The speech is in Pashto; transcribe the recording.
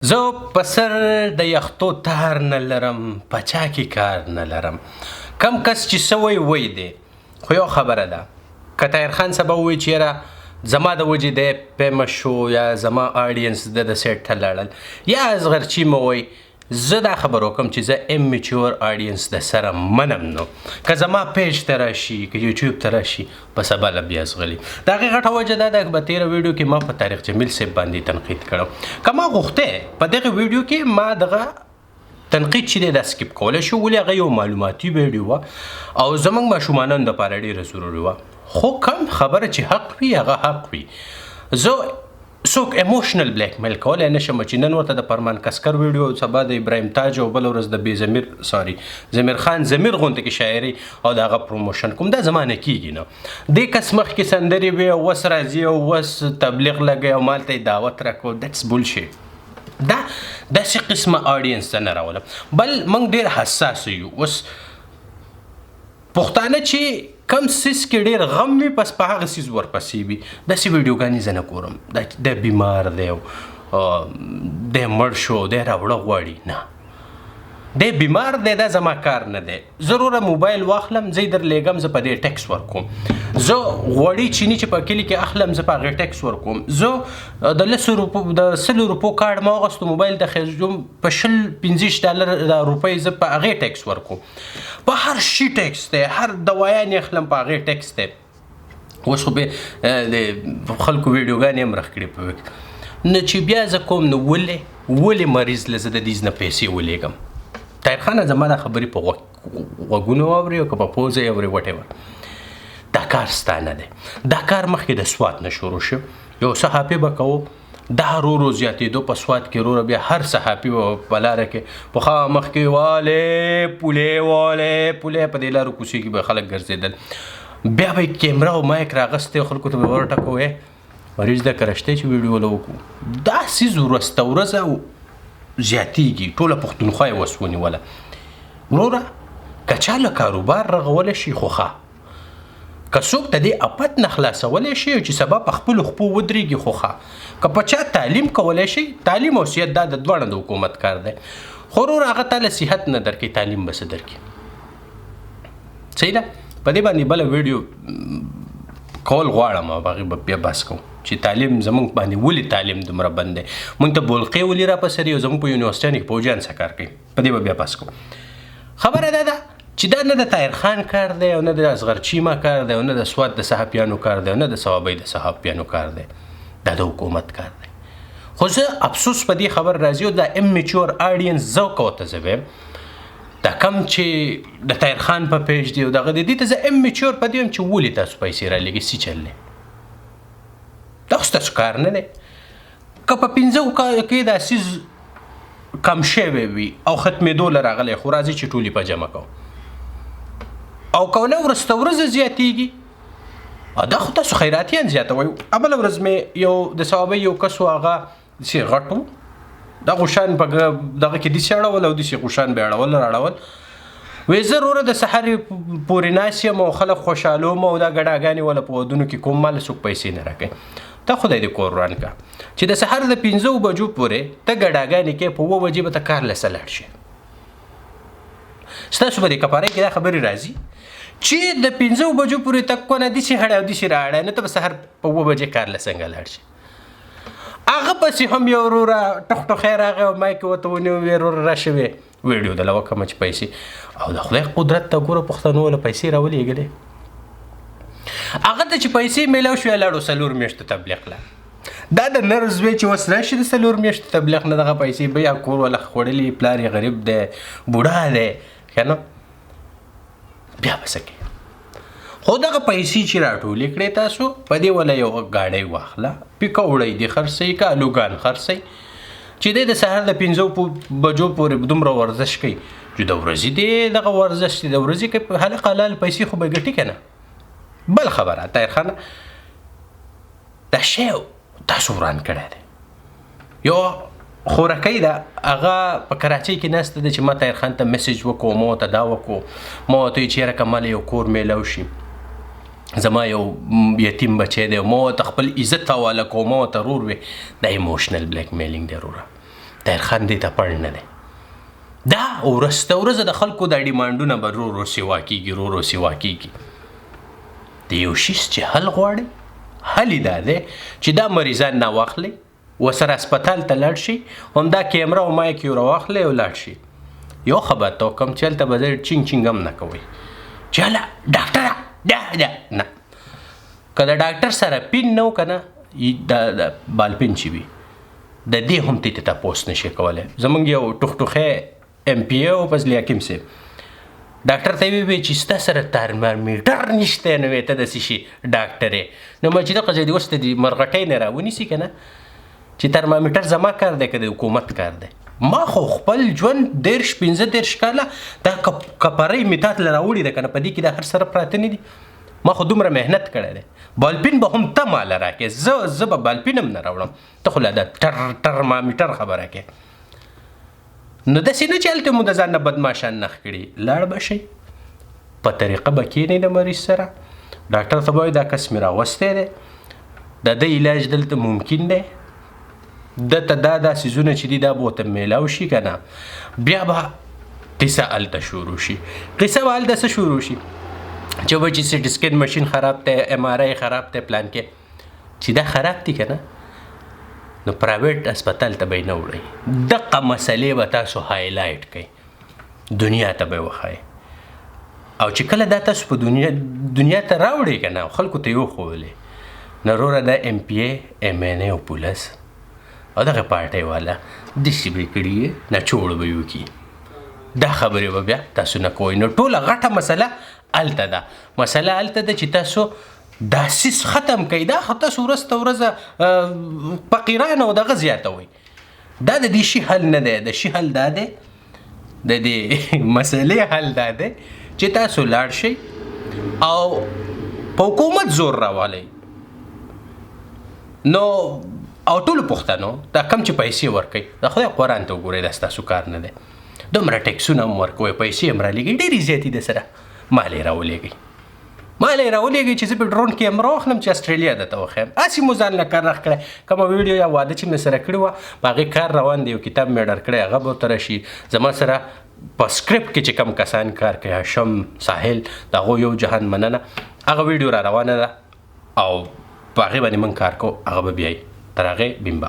زه په سر د یختو تار نه لرم په چا کې کار نه لرم کم کس چې سوی وی دی خو یو خبره ده که طاهر خان سبا ووایي چې یاره زما د وجې دی فیمس شو یا زما آډینس د سیټ ته لاړل یا اصغر چیمه وایي زه دا خبر وکم چې زه امیچور آډینس د سره منم نو که زما پیج ته راشي که یوټیوب ته راشي په سبا له بیا ځغلي د هغې غټه وجه دا ده په تېره ویډیو کې ما په تاریخ جمیل صاحب باندې تنقید کړم که ما غوښتی په دغه ویډیو کې ما دغه تنقید چې دی دا سکیپ کولی شو ولې هغه یو معلوماتي ویډیو وه او زموږ ماشومانانو دپاره ډېره ضروري وه خو کم خبره چې حق وي هغه حق وي زه څوک ایموشنل بلیک میل کولی نه شم چې نن ورته د فرمان کسکر ویډیو سبا د ابراهیم تاج او بله ورځ د ضمیر خان ضمیر غونته کې شاعري او د هغه پروموشن کوم دا زما نه کېږي نه دې کس مخکې سندرې وې او اوس راځي او اوس تبلیغ لګوي او مالته یې دعوت راکړو دیټس بولشیټ دا داسې قسمه آډینس ته نه راولم بل موږ ډېر حساس یو اوس پښتانه چې کم سیس کې ډېر غم وي پس په هغه سیز ورپسې وي داسې ویډیوګانې زه نه ګورم دی بیمار دی دی مړ شو دی راوړه غواړي نه دی بیمار دی دا زما کار نه دی ضروره موبایل واخلم زه یې در لیږم زه په دې ټیکس ورکوم زه غوړي چیني چې په کلي کې اخلم زه په هغې ټیکس ورکوم زه د 100 روپو کارډ ما واغوستو موبایل ته خېږم په 25 روپۍ زه په هغې ټیکس ورکوم په هر شي ټیکس دی هر دوايانې اخلم په هغې ټیکس دی اوس خو به د خلکو ویډیوګانې هم رخ کړي په نه چې بیا زه کوم نو ولې مریض له زه د دیز نه پیسې ولېږم طاهر خانه زما دا خبرې په غوږونو واوري او که په پوزه یې اوري وټ دا کار ستا نه دی دا کار مخکې د سوات نه شروع شو یو صحافي به کوو دا رو زیاتېدو په سوات کې روره بیا هر صحافي په لاره کې پخوا مخکې والې پولې په دې لارو کوڅې کې به خلک ګرځېدل بیا به یې کیمرا او مایک راغستی خلکو ته به ورټکوې مریض ده که رښتیا چې ویډیو له وکړو دا سیز ورځته ورځه زیاتېږي ټوله پښتونخوا یې وس ونیوله وروره که چا له کاروبار رغولی شي خو ښه که څوک د دې افت نه خلاصولی شي چې سبا په خپلو خپو ودرېږي خو ښه که په چا تعلیم کولی شي تعلیم او صحت دا د دواړه د حکومت کار دی خو وروره هغه تاله صحت نه درکوي تعلیم به څه درکړي صحیح ده په دې باندې بله ویډیو کول غواړم او هغې به بیا بحث کوم چې تعلیم زموږ باندې ولې تعلیم دومره بند دی موږ ته بولقې ولې راپسري او زموږ په یونیورسټیانو کې پوجیان څه کار کوي په دې به بیا بحث کوم خبره دا ده چې دا نه د طاهر خان کار دی او نه د اصغر چیما کار دی او نه د سوات د صحافیانو کار دی او نه د صوابۍ د صحافیانو کار دی دا د حکومت کار دی خو زه افسوس په دې خبر راځي او دا امیچور آډینس زه ورته زه وایم دا کم چې د طاهر خان په پیج دی او دغه دی دې ته زه امیچور په دې وایم چې ولې تاسو پیسې رالیږئ څه چل دی دا خو ستاسو کار نه دی که په 15 کالو کې دا سیز کم شوی وي او ختمېدو له راغلی خو راځئ چې ټول یې په جمع کوو او که نه ورځته ورځه زیاتېږي دا خو تاسو خیراتیان زیاتوئ بله ورځ مې یو د صوابۍ یو کس و هغه داسې غټ و دا غوشان په دغه کې داسې اړول او داسې غوشان به اړول راړول وایي زه وروره د سحر پورې ناست یم او خلک خوشحالوم او دا ګډاګانې وله په ودونو کې کوم مال څوک پیسې نه راکوي ته خدای دې کور وران که چې د سحر د 15 بجو پورې ته ګډاګانې کې په 2 بجې به ته کار لسه لاړ شي ستاسو به دې کپارۍ کې دا خبرې راځي چې د 15 بجو پورې تک کو نه داسې هړی او داسې راړی نو ته به سحر په 2 بجې کار له څنګه لاړ شي هغه پسې هم یو وروره ټوخټوخی راغی او مایک ورته ونیو ویې وروره راشه وې ویډیو دله وکړمه چې پیسې او د خدای قدرت ته ګوره پښتنو له پیسې راولېږلې هغه ته چې پیسې میلاو شوې لاړو 4 میاشتو تبلیغ له دا د نرز وی چې اوس راشي د 4 میاشتو تبلیغ نه دغه پیسې به یا کور وله خوړلي پلار یې غریب دی بوډا دی که نه بیا به څه کوي خو دغه پیسې چې راټولې کړې تاسو په دې وله یو ګاډۍ واخله پیکه وړی دې خرڅوي که الوګان خرڅوي چې دی د سهار د 15 بجو پورې دومره ورزش کوي چې د ورځې دی دغه ورزش دی د ورځې کوي حلق حلال پیسې خو به ګټي که نه بل خبره طاهر خانه دا شی تاسو وران کړی دی یو خورکۍ ده هغه په کراچۍ کې ناسته ده چې ما طاهر خان ته میسیج وکړو ما ورته دا وکړو ما ورته ویل چې یاره که ماله یو کور میلاو شي زما یو یتیم بچی دی ما ورته خپل عزت حواله کوم ما ورته رور وې دا ایموشنل بلیک میلینګ دی وروره طاهر خان دې ته پړ نه دی. دا ورسته ورځه د خلکو دا ډیمانډونه به رو سیوا کېږي. د یو شیز چې حل غواړي حل یې دا دی چې دا مریضان نه واخلئ ورسره هسپتال ته لاړ شي همدا کیمره او مایک یې راواخلئ او لاړ شي. یو خبر ته وکړم چې هلته به چینګ هم نه کوئ چې هله ډاکټره نه. که د ډاکټر سره پین نه و که نه د بالپین چې وي د دې هم ته تپوس نشي کولی. زمونږ یو ټوخټوخی ایم پی ای او فضل حکیم صاحب ډاکټر ته یې وویل چې ستا سره ترمامیټر نشته نو ته داسې شي ډاکټر یې. نو ما چې دغه ځای د اوس د مرغټۍ نه راونیسي که نه چې ترمامیټر زما کار دی که د حکومت کار دی. ما خو خپل ژوند 15 کاله دا کپرۍ مې تا ته راوړې ده که نه په دې کې دا هر سره پراته نه دي. ما خو دومره محنت کړی دی. بالپین به هم ته ماله راکې زه به بالپین هم نه راوړم ته خو لا دا ترمامیټر خبره کې. نو داسې نه چې هلته مو د ځان نه بدماشان نښ کړي لاړ به شئ په طریقه به کښېنئ د مریض سره ډاکټر ته به وایي دا کس مې راوستی دی د ده علاج دلته ممکن دی دته دا څیزونه چې دي دا به ورته میلاو شي که نه بیا به قصه هلته شروع شي. قصه به هلته څه شروع شي چې به چې سټي سکین مشین خراب دی ایم آر آی خراب دی پلان کې چې دا خراب دي که نه نو پرایویټ هسپتال ته به یې نه وړئ. دغه مسلې به تاسو هایلایټ کړئ دنیا ته به یې وښایئ او چې کله دا تاسو په دنیا ته راوړئ که نه خلکو ته یې وښولئ نو وروره دا ایم پی ای ایم این ای او پولس او دغه پارټۍ والا داسې به یې کړي نچوړ به یې وکړي. دا خبرې به بیا تاسو نه کوئ. نو ټوله غټه مسله هلته ده چې تاسو دا سیس ختم کوي. دا خو تاسو ورځ ته ورځه فقیران او دغه زیاتوئ. دا د دې شي حل نه دی. د شي حل دا دی د دې مسلې حل دا دی چې تاسو لاړ شئ او په حکومت زور راولئ. نو او ټولو پښتنو دا کم چې پیسې ورکوئ د خدای قرآن ته وګورئ دا ستاسو کار نه دی. دومره ټیکسونه هم ورکوئ پیسې هم رالیږئ ډېرې زیاتې د سره مال یې راولېږئ چې زه په ډرون کیمرا واخلم چې استرالیا درته وښیم. هسې مو ځان له کار راخ کړی کومه ویډیو یا واده چې مې سره کړې وه په هغې کار روان دی. یو کتاب مې ډر کړی هغه به ورته راشي. زما سره په سکرپټ کې چې کم کسان کار کوي هاشم ساحل د هغو یو جهان مننه هغه ویډیو را روانه ده او په هغې باندې موږ کار کوو هغه به بیایي. تر هغې BemBaq.